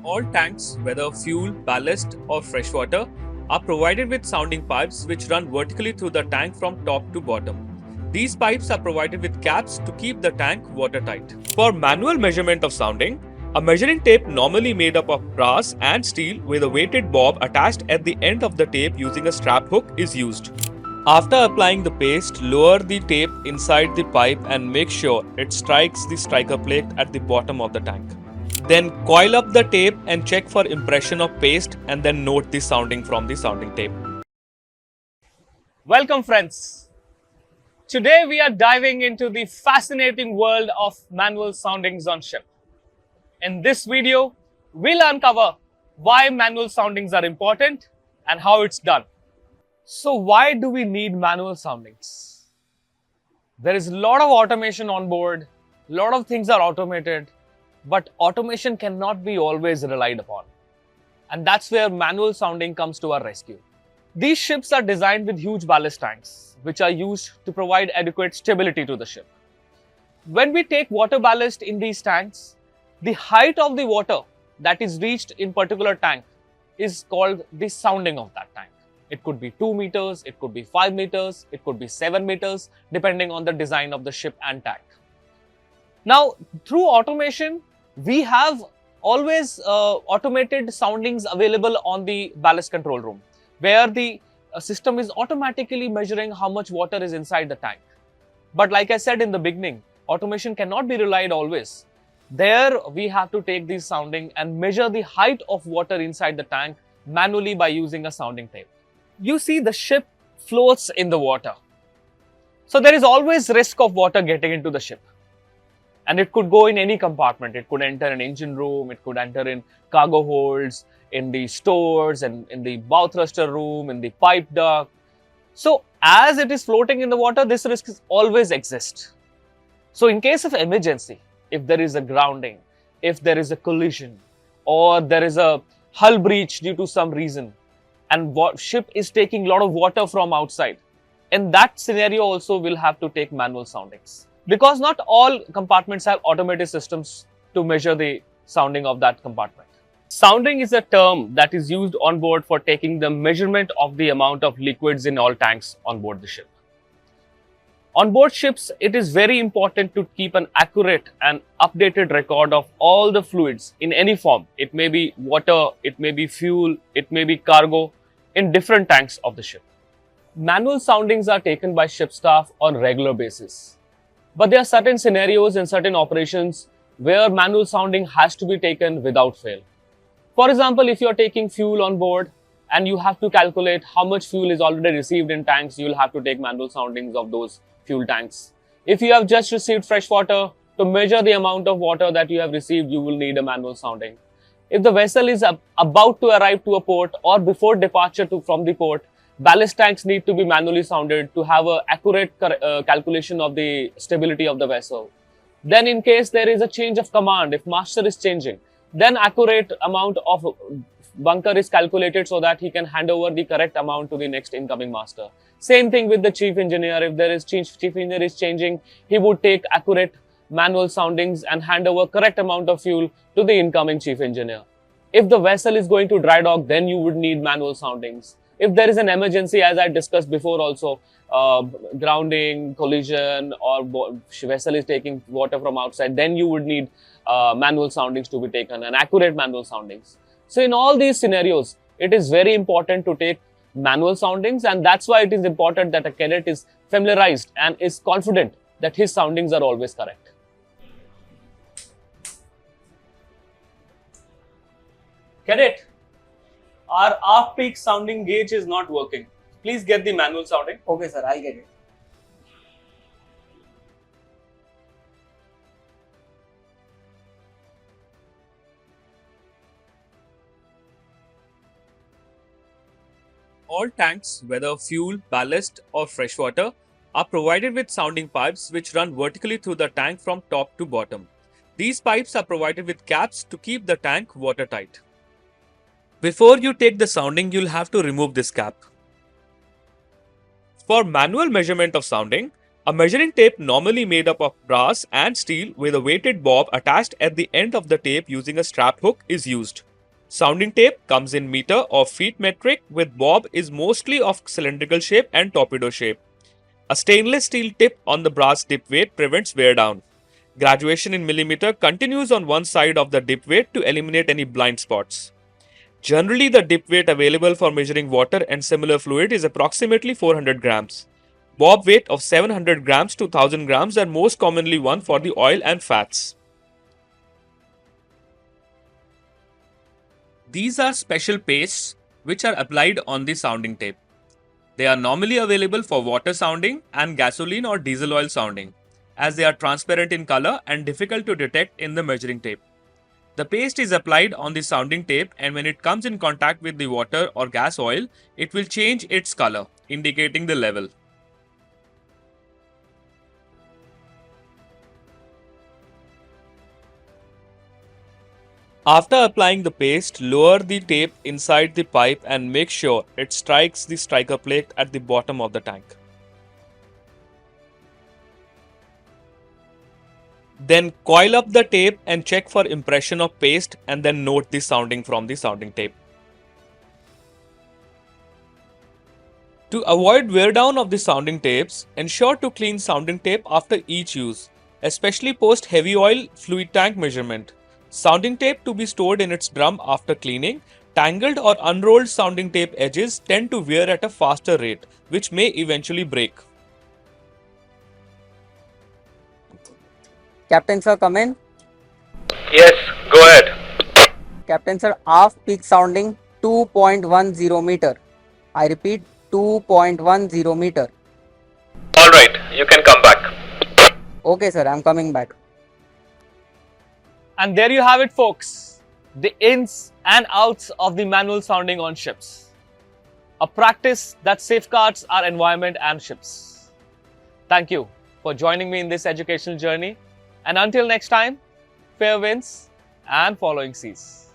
All tanks, whether fuel, ballast or freshwater, are provided with sounding pipes which run vertically through the tank from top to bottom. These pipes are provided with caps to keep the tank watertight. For manual measurement of sounding, a measuring tape normally made up of brass and steel with a weighted bob attached at the end of the tape using a strap hook is used. After applying the paste, lower the tape inside the pipe and make sure it strikes the striker plate at the bottom of the tank. Then coil up the tape and check for impression of paste and then note the sounding from the sounding tape. Welcome friends. Today we are diving into the fascinating world of manual soundings on ship. In this video, we'll uncover why manual soundings are important and how it's done. So why do we need manual soundings? There is a lot of automation on board, a lot of things are automated, but automation cannot be always relied upon. And that's where manual sounding comes to our rescue. These ships are designed with huge ballast tanks, which are used to provide adequate stability to the ship. When we take water ballast in these tanks, the height of the water that is reached in particular tank is called the sounding of that tank. It could be 2 meters, it could be 5 meters, it could be 7 meters, depending on the design of the ship and tank. Now, through automation, we have always automated soundings available on the ballast control room, where the system is automatically measuring how much water is inside the tank. But like I said in the beginning, automation cannot be relied always. There, we have to take this sounding and measure the height of water inside the tank manually by using a sounding tape. You see, the ship floats in the water. So there is always risk of water getting into the ship. And it could go in any compartment. It could enter an engine room, it could enter in cargo holds, in the stores, and in the bow thruster room, in the pipe duct. So as it is floating in the water, this risk always exists. So in case of emergency, if there is a grounding, if there is a collision, or there is a hull breach due to some reason, and ship is taking a lot of water from outside, in that scenario also we'll have to take manual soundings. Because not all compartments have automated systems to measure the sounding of that compartment. Sounding is a term that is used on board for taking the measurement of the amount of liquids in all tanks on board the ship. On board ships, it is very important to keep an accurate and updated record of all the fluids in any form. It may be water, it may be fuel, it may be cargo in different tanks of the ship. Manual soundings are taken by ship staff on a regular basis. But there are certain scenarios and certain operations where manual sounding has to be taken without fail. For example, if you are taking fuel on board and you have to calculate how much fuel is already received in tanks, you will have to take manual soundings of those fuel tanks. If you have just received fresh water, to measure the amount of water that you have received, you will need a manual sounding. If the vessel is about to arrive to a port or before departure from the port, ballast tanks need to be manually sounded to have an accurate calculation of the stability of the vessel. Then in case there is a change of command, if master is changing, then accurate amount of bunker is calculated so that he can hand over the correct amount to the next incoming master. Same thing with the chief engineer. If there is chief engineer is changing, he would take accurate manual soundings and hand over correct amount of fuel to the incoming chief engineer. If the vessel is going to dry dock, then you would need manual soundings. If there is an emergency, as I discussed before also, grounding, collision, or vessel is taking water from outside, then you would need manual soundings to be taken and accurate manual soundings. So in all these scenarios, it is very important to take manual soundings, and that's why it is important that a cadet is familiarized and is confident that his soundings are always correct. Cadet, our aft peak sounding gauge is not working. Please get the manual sounding. Okay, sir, I'll get it. All tanks, whether fuel, ballast or freshwater, are provided with sounding pipes which run vertically through the tank from top to bottom. These pipes are provided with caps to keep the tank watertight. Before you take the sounding, you'll have to remove this cap. For manual measurement of sounding, a measuring tape normally made up of brass and steel with a weighted bob attached at the end of the tape using a strap hook is used. Sounding tape comes in meter or feet metric, with bob is mostly of cylindrical shape and torpedo shape. A stainless steel tip on the brass dip weight prevents wear down. Graduation in millimeter continues on one side of the dip weight to eliminate any blind spots. Generally, the dip weight available for measuring water and similar fluid is approximately 400 grams. Bob weight of 700 grams to 1000 grams are most commonly one for the oil and fats. These are special pastes which are applied on the sounding tape. They are normally available for water sounding and gasoline or diesel oil sounding, as they are transparent in color and difficult to detect in the measuring tape. The paste is applied on the sounding tape, and when it comes in contact with the water or gas oil, it will change its color, indicating the level. After applying the paste, lower the tape inside the pipe and make sure it strikes the striker plate at the bottom of the tank. Then coil up the tape and check for impression of paste, and then note the sounding from the sounding tape. To avoid wear down of the sounding tapes, ensure to clean sounding tape after each use, especially post heavy oil fluid tank measurement. Sounding tape to be stored in its drum after cleaning. Tangled or unrolled sounding tape edges tend to wear at a faster rate, which may eventually break. Captain sir, come in. Yes, go ahead. Captain sir, aft peak sounding 2.10 meter. I repeat, 2.10 meter. Alright, you can come back. Okay sir, I'm coming back. And there you have it, folks. The ins and outs of the manual sounding on ships. A practice that safeguards our environment and ships. Thank you for joining me in this educational journey. And until next time, fair winds and following seas.